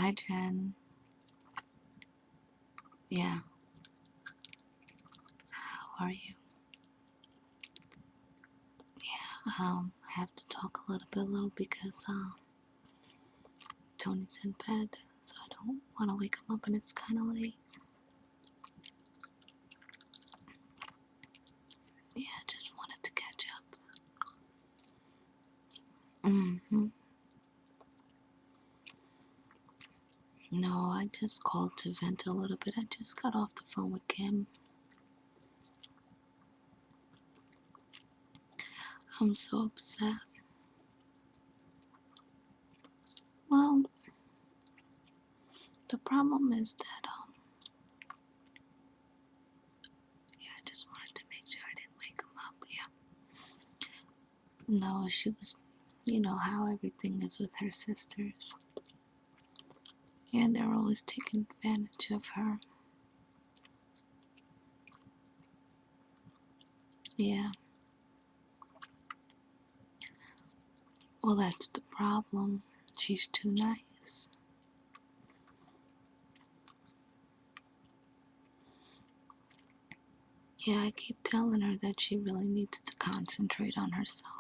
Hi, Jen. Yeah, how are you? I have to talk a little bit low because Tony's in bed, so I don't want to wake him up and it's kind of late. Yeah, I just wanted to catch up. No, I just called to vent a little bit. I just got off the phone with Kim. I'm so upset. Well, the problem is that, yeah, I just wanted to make sure I didn't wake him up. Yeah. No, she was, you know how everything is with her sisters. And they're always taking advantage of her. Yeah. Well, that's the problem. She's too nice. Yeah, I keep telling her that she really needs to concentrate on herself.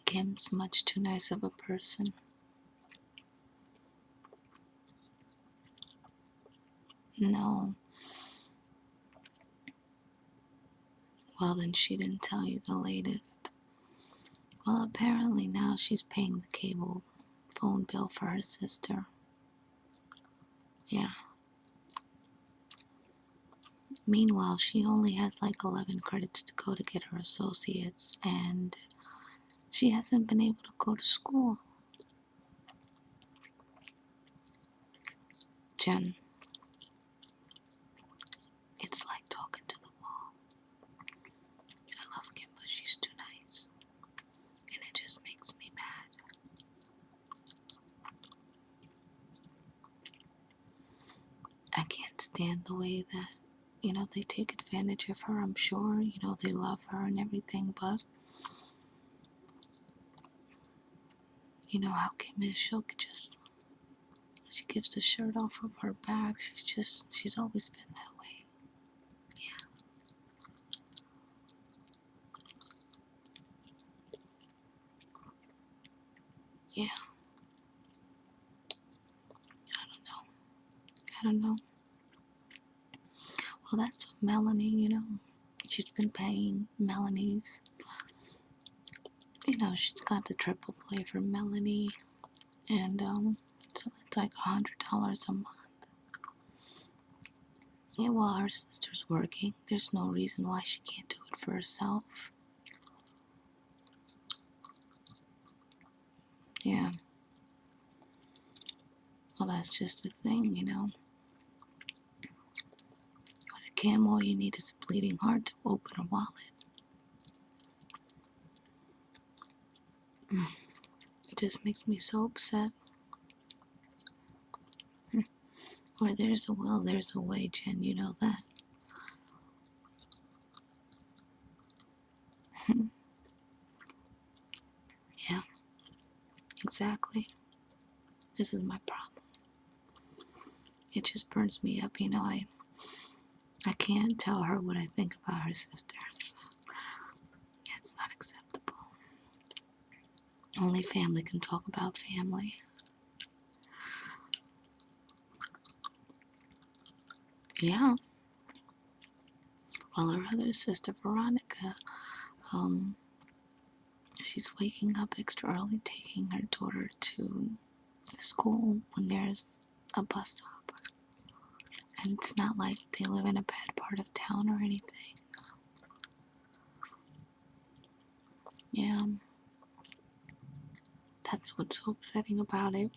Kim's much too nice of a person. No. Well, then she didn't tell you the latest. Well, apparently now she's paying the cable phone bill for her sister. Yeah. Meanwhile, she only has like 11 credits to go to get her associates, and she hasn't been able to go to school. Jen, it's like talking to the wall. I love Kim, but she's too nice. And it just makes me mad. I can't stand the way that, they take advantage of her. I'm sure, they love her and everything, but you know how Kim is. She gives the shirt off of her back. She's always been that way. Yeah. Yeah. I don't know. Well, that's Melanie, she's been paying Melanie's, she's got the triple play for Melanie, and so it's like $100 a month. Yeah, while her sister's working, there's no reason why she can't do it for herself. Yeah. Well, that's just the thing. With Kim, all you need is a bleeding heart to open her wallet. It just makes me so upset. Where there's a will, there's a way, Jen. You know that. Yeah, exactly. This is my problem. It just burns me up. I can't tell her what I think about her sisters. It's not acceptable. Only family can talk about family. Yeah. Well, her other sister, Veronica, she's waking up extra early, taking her daughter to school when there's a bus stop. And it's not like they live in a bad part of town or anything. Yeah. That's what's so upsetting about it.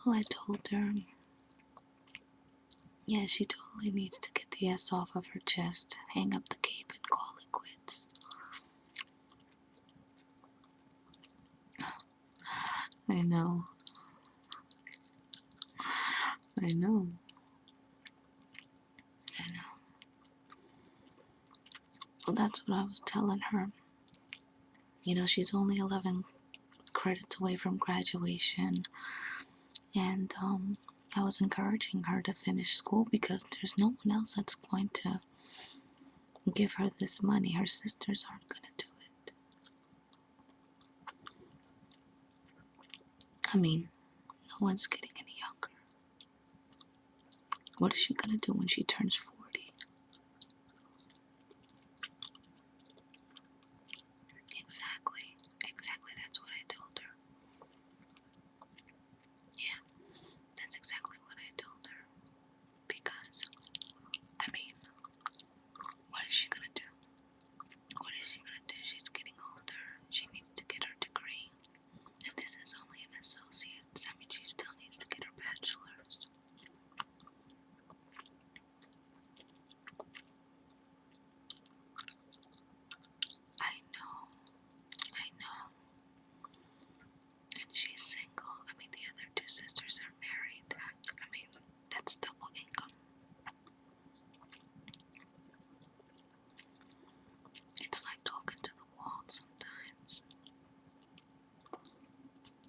Well, I told her, yeah, she totally needs to get the S off of her chest, hang up the cape, and call it quits. I know. I know. I know. Well, that's what I was telling her. You know, she's only 11 credits away from graduation, and I was encouraging her to finish school because there's no one else that's going to give her this money. Her sisters aren't going to do it. I mean, no one's getting any younger. What is she going to do when she turns 40? Exactly. Exactly. That's what I told her. Yeah, that's exactly what I told her. Because, I mean, what is she going to do? What is she going to do? She's getting older. She needs to get her degree. And this is only an associate's. I mean, she still needs to get her bachelor's. I know. I know. And she's single. I mean, the other two sisters are married. I mean, that's double income. It's like talking to the wall sometimes.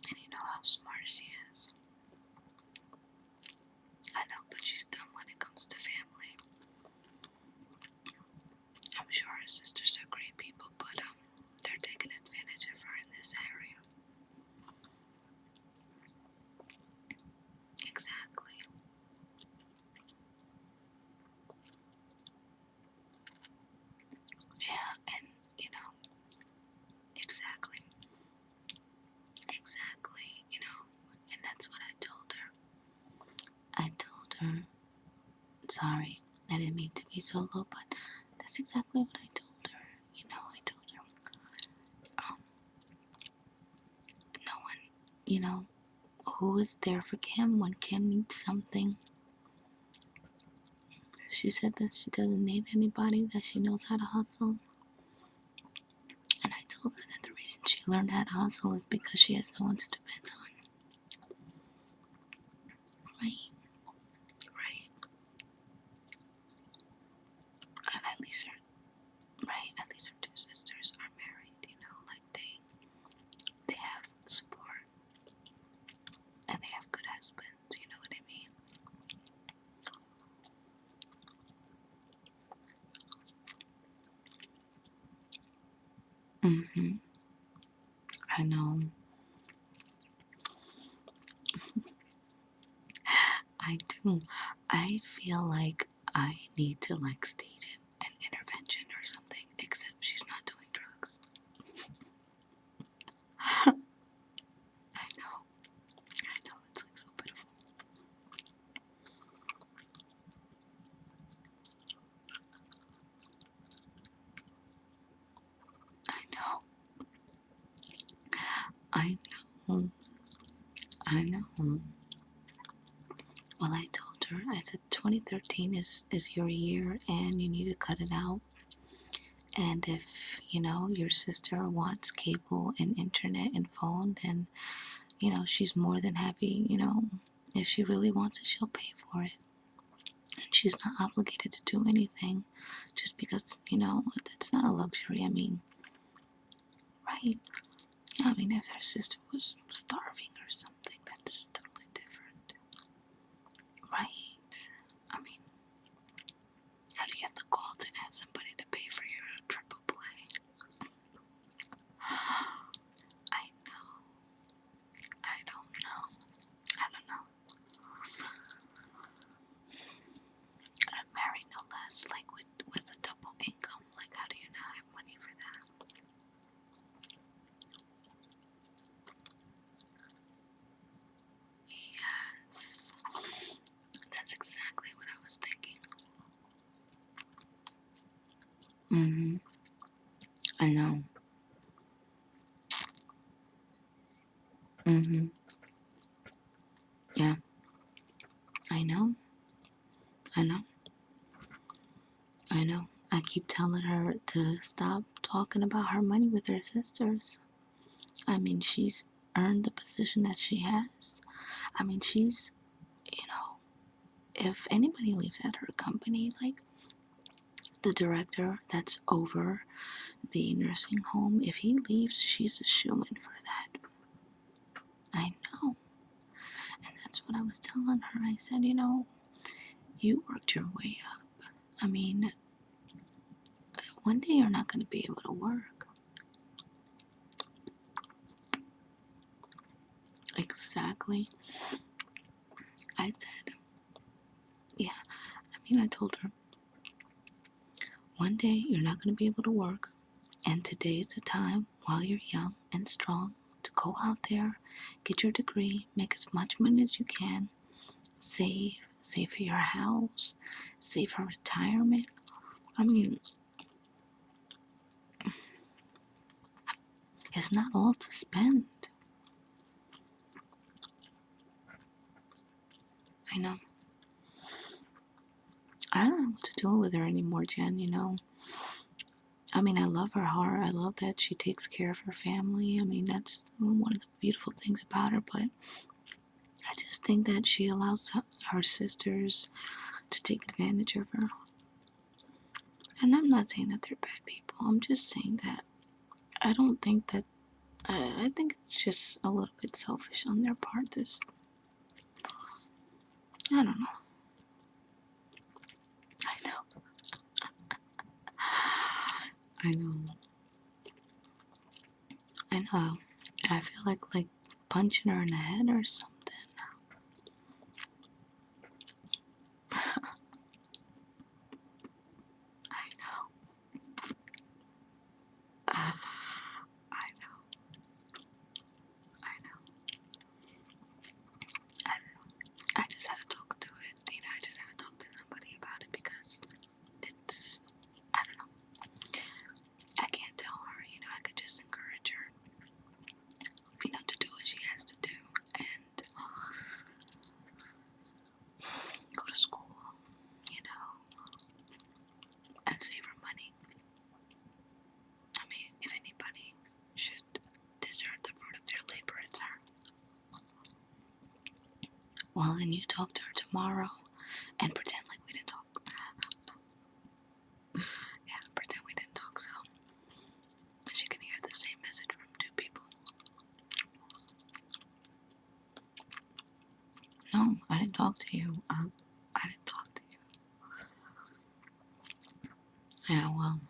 And you know how smart she is. I know, but she's dumb when it comes to family. I'm sure her sisters are great people, but they're taking advantage of her in this area. Exactly. Yeah, and you know, exactly. Exactly, you know, and that's what I told her. I told her, sorry, I didn't mean to be so low, but that's exactly what I told her. You know, I told her, no one, you know, who is there for Kim when Kim needs something. She said that she doesn't need anybody, that she knows how to hustle. And I told her that the reason she learned how to hustle is because she has no one to depend on. Right? Right. And at least her, right, at least her two sisters are married, you know, like they have support and they have good husbands, you know what I mean? Mm-hmm. I know. I do. I feel like I need to like stage an intervention or something, except she's not doing drugs. I know. I know. It's like so pitiful. I know. I know. I know. Well, I told her, I said 2013 is your year and you need to cut it out. And if, you know, your sister wants cable and internet and phone, then, you know, she's more than happy, you know, if she really wants it, she'll pay for it. And she's not obligated to do anything just because, you know, that's not a luxury. I mean, right? I mean, if her sister was starving or something, that's totally different. Right? I mean, how do you have the gall to ask somebody to pay for your triple play? I know. I don't know. I don't know. I'm married no less, like with a double income. Like, how do you not have money for that? Yes. That's exactly what I was thinking. Mm-hmm. I know. Mm-hmm. Yeah. I know. I know. I know. I keep telling her to stop talking about her money with her sisters. I mean, she's earned the position that she has. I mean, she's, you know, if anybody leaves at her company, like the director that's over the nursing home. If he leaves, she's a shoo-in for that. I know. And that's what I was telling her. I said, you worked your way up. I mean, one day you're not going to be able to work. Exactly. I said, yeah. I told her, one day you're not going to be able to work. And today is the time, while you're young and strong, to go out there, get your degree, make as much money as you can, save for your house, save for retirement. I mean, it's not all to spend. I know. I don't know what to do with her anymore, Jen, I love her heart. I love that she takes care of her family. That's one of the beautiful things about her, but I just think that she allows her sisters to take advantage of her. And I'm not saying that they're bad people. I'm just saying that I don't think that, I think it's just a little bit selfish on their part. I don't know. I know. I know. I know. I feel like punching her in the head or something. I know. I know. I know. I don't know. I just had to talk to it. I just had to talk to somebody about it because it's, I don't know. I can't tell her, I could just encourage her, to do what she has to do and go to school, and save her money. If anybody should deserve the fruit of their labor, it's her. Well, then you talk to her tomorrow and pretend like we didn't talk. Yeah, pretend we didn't talk so she can hear the same message from two people. No, I didn't talk to you. I didn't talk to you. Yeah, well,